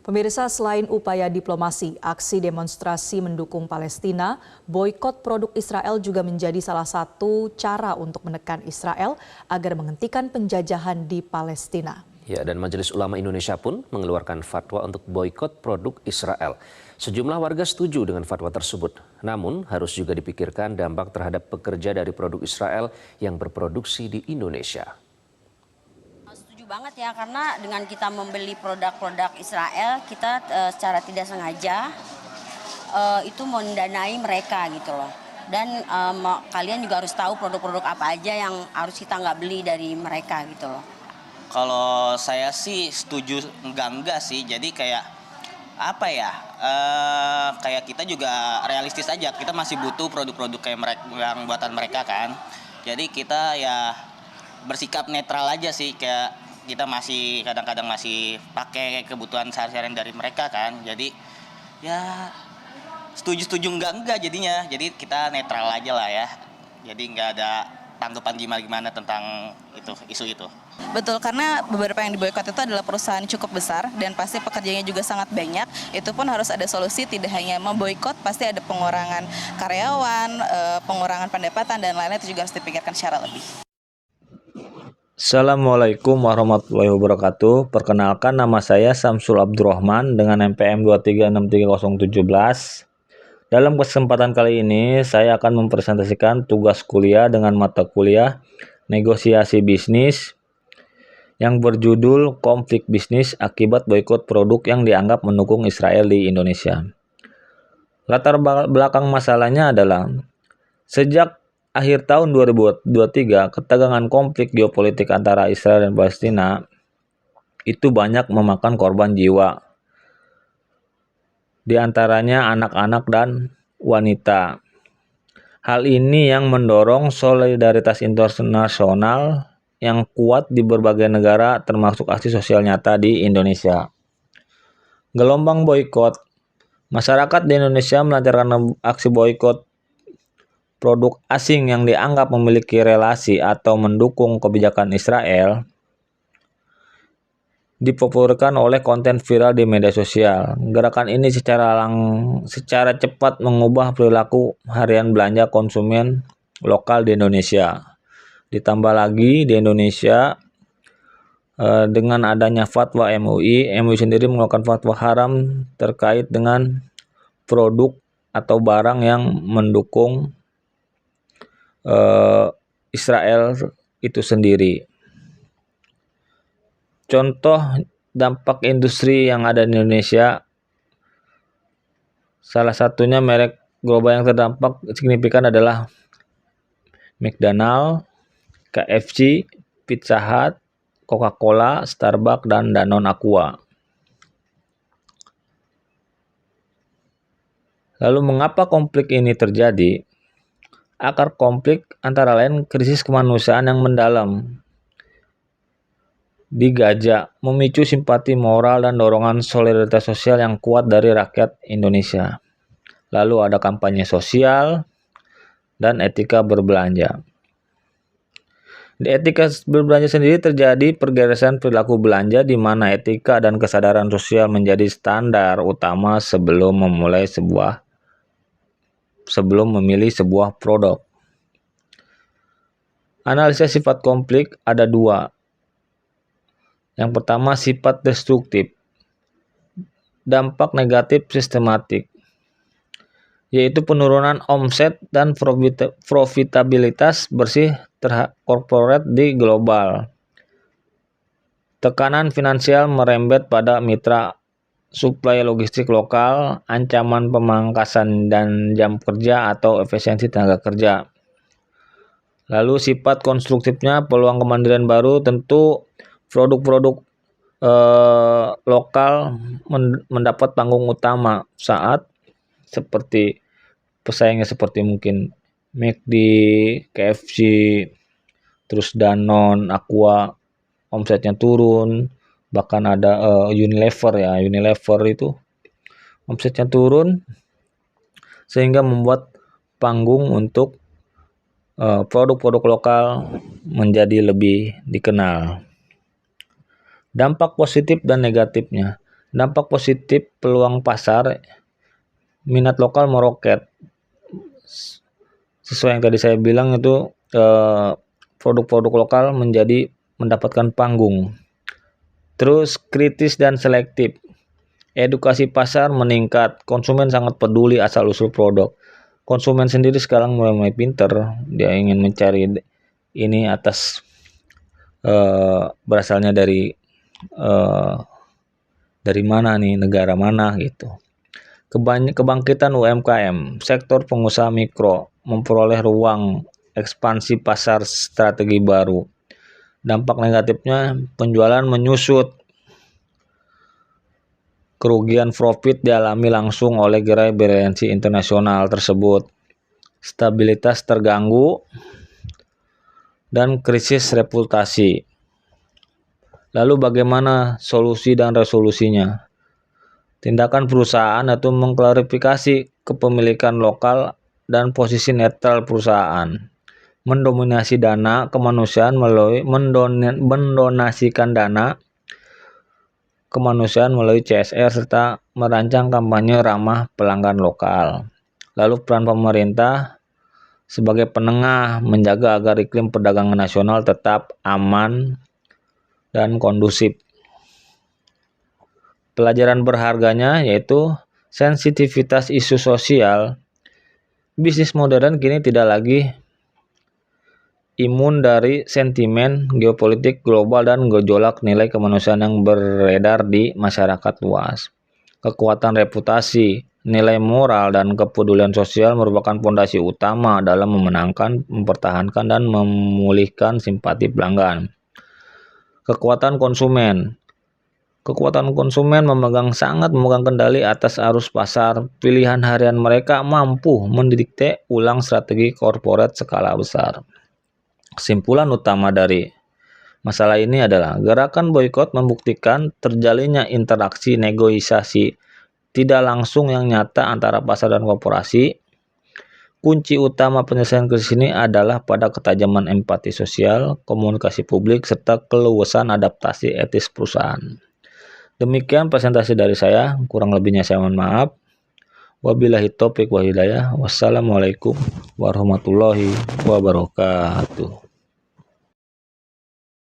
Pemirsa, selain upaya diplomasi, aksi demonstrasi mendukung Palestina, boikot produk Israel juga menjadi salah satu cara untuk menekan Israel agar menghentikan penjajahan di Palestina. Ya, dan Majelis Ulama Indonesia pun mengeluarkan fatwa untuk boikot produk Israel. Sejumlah warga setuju dengan fatwa tersebut. Namun, harus juga dipikirkan dampak terhadap pekerja dari produk Israel yang berproduksi di Indonesia. Setuju banget ya, karena dengan kita membeli produk-produk Israel, kita secara tidak sengaja itu mendanai mereka gitu loh. Dan kalian juga harus tahu produk-produk apa aja yang harus kita nggak beli dari mereka gitu loh. Kalau saya sih setuju enggak sih, jadi kayak apa ya, kayak kita juga realistis aja, kita masih butuh produk-produk kayak mereka, yang buatan mereka kan. Jadi kita ya bersikap netral aja sih, kayak kita masih kadang-kadang masih pakai kebutuhan sehari-hari dari mereka kan. Jadi ya setuju enggak jadinya, jadi kita netral aja lah ya. Jadi nggak ada tanggapan gimana tentang isu itu. Betul, karena beberapa yang diboikot itu adalah perusahaan cukup besar dan pasti pekerjaannya juga sangat banyak. Itu pun harus ada solusi, tidak hanya memboikot, pasti ada pengurangan karyawan, pengurangan pendapatan dan lainnya, itu juga harus dipikirkan secara lebih. Assalamualaikum warahmatullahi wabarakatuh. Perkenalkan, nama saya Samsul Abdurrahman dengan NPM 2363017. Dalam kesempatan kali ini, saya akan mempresentasikan tugas kuliah dengan mata kuliah Negosiasi Bisnis yang berjudul Konflik Bisnis Akibat Boikot Produk yang Dianggap Mendukung Israel di Indonesia. Latar belakang masalahnya adalah sejak akhir tahun 2023, ketegangan konflik geopolitik antara Israel dan Palestina itu banyak memakan korban jiwa, di antaranya anak-anak dan wanita. Hal ini yang mendorong solidaritas internasional yang kuat di berbagai negara, termasuk aksi sosial nyata di Indonesia. Gelombang boikot. Masyarakat di Indonesia melancarkan aksi boikot produk asing yang dianggap memiliki relasi atau mendukung kebijakan Israel dipopulerkan oleh konten viral di media sosial. Gerakan ini secara cepat mengubah perilaku harian belanja konsumen lokal di Indonesia. Ditambah lagi di Indonesia dengan adanya fatwa MUI sendiri mengeluarkan fatwa haram terkait dengan produk atau barang yang mendukung Israel itu sendiri. Contoh dampak industri yang ada di Indonesia, salah satunya merek global yang terdampak signifikan adalah McDonald's, KFC, Pizza Hut, Coca-Cola, Starbucks, dan Danone Aqua. Lalu mengapa konflik ini terjadi? Akar konflik antara lain krisis kemanusiaan yang mendalam, digajak, memicu simpati moral dan dorongan solidaritas sosial yang kuat dari rakyat Indonesia. Lalu ada kampanye sosial dan etika berbelanja. Di etika berbelanja sendiri terjadi pergeseran perilaku belanja di mana etika dan kesadaran sosial menjadi standar utama sebelum memilih sebuah produk. Analisa sifat konflik ada dua. Yang pertama, sifat destruktif, dampak negatif sistematik, yaitu penurunan omset dan profitabilitas bersih korporat di global. Tekanan finansial merembet pada mitra suplai logistik lokal, ancaman pemangkasan dan jam kerja atau efisiensi tenaga kerja. Lalu sifat konstruktifnya, peluang kemandirian baru, tentu produk-produk lokal mendapat panggung utama saat seperti pesaingnya seperti mungkin McD, KFC, terus Danone, Aqua, omsetnya turun. Bahkan ada Unilever itu omsetnya turun, sehingga membuat panggung untuk produk-produk lokal menjadi lebih dikenal. Dampak positif dan negatifnya. Dampak positif peluang pasar, minat lokal meroket. Sesuai yang tadi saya bilang itu produk-produk lokal mendapatkan panggung. Terus kritis dan selektif. Edukasi pasar meningkat, konsumen sangat peduli asal-usul produk. Konsumen sendiri sekarang mulai pinter, dia ingin mencari ini atas berasalnya dari mana nih, negara mana gitu. Kebangkitan UMKM, sektor pengusaha mikro memperoleh ruang ekspansi pasar strategi baru. Dampak negatifnya penjualan menyusut, kerugian profit dialami langsung oleh gerai beraliansi internasional tersebut, stabilitas terganggu, dan krisis reputasi. Lalu bagaimana solusi dan resolusinya? Tindakan perusahaan itu mengklarifikasi kepemilikan lokal dan posisi netral perusahaan. Mendominasi dana kemanusiaan melalui mendonasikan dana kemanusiaan melalui CSR serta merancang kampanye ramah pelanggan lokal. Lalu peran pemerintah sebagai penengah menjaga agar iklim perdagangan nasional tetap aman dan kondusif. Pelajaran berharganya yaitu sensitivitas isu sosial. Bisnis modern kini tidak lagi imun dari sentimen geopolitik global dan gejolak nilai kemanusiaan yang beredar di masyarakat luas. Kekuatan reputasi, nilai moral, dan kepedulian sosial merupakan fondasi utama dalam memenangkan, mempertahankan, dan memulihkan simpati pelanggan. Kekuatan konsumen. Kekuatan konsumen sangat memegang kendali atas arus pasar. Pilihan harian mereka mampu mendikte ulang strategi korporat skala besar. Kesimpulan utama dari masalah ini adalah gerakan boikot membuktikan terjalinnya interaksi negosiasi tidak langsung yang nyata antara pasar dan korporasi. Kunci utama penyelesaian krisis ini adalah pada ketajaman empati sosial, komunikasi publik, serta keluasan adaptasi etis perusahaan. Demikian presentasi dari saya, kurang lebihnya saya mohon maaf. Wabillahi taufiq wa hidayah. Wassalamualaikum warahmatullahi wabarakatuh.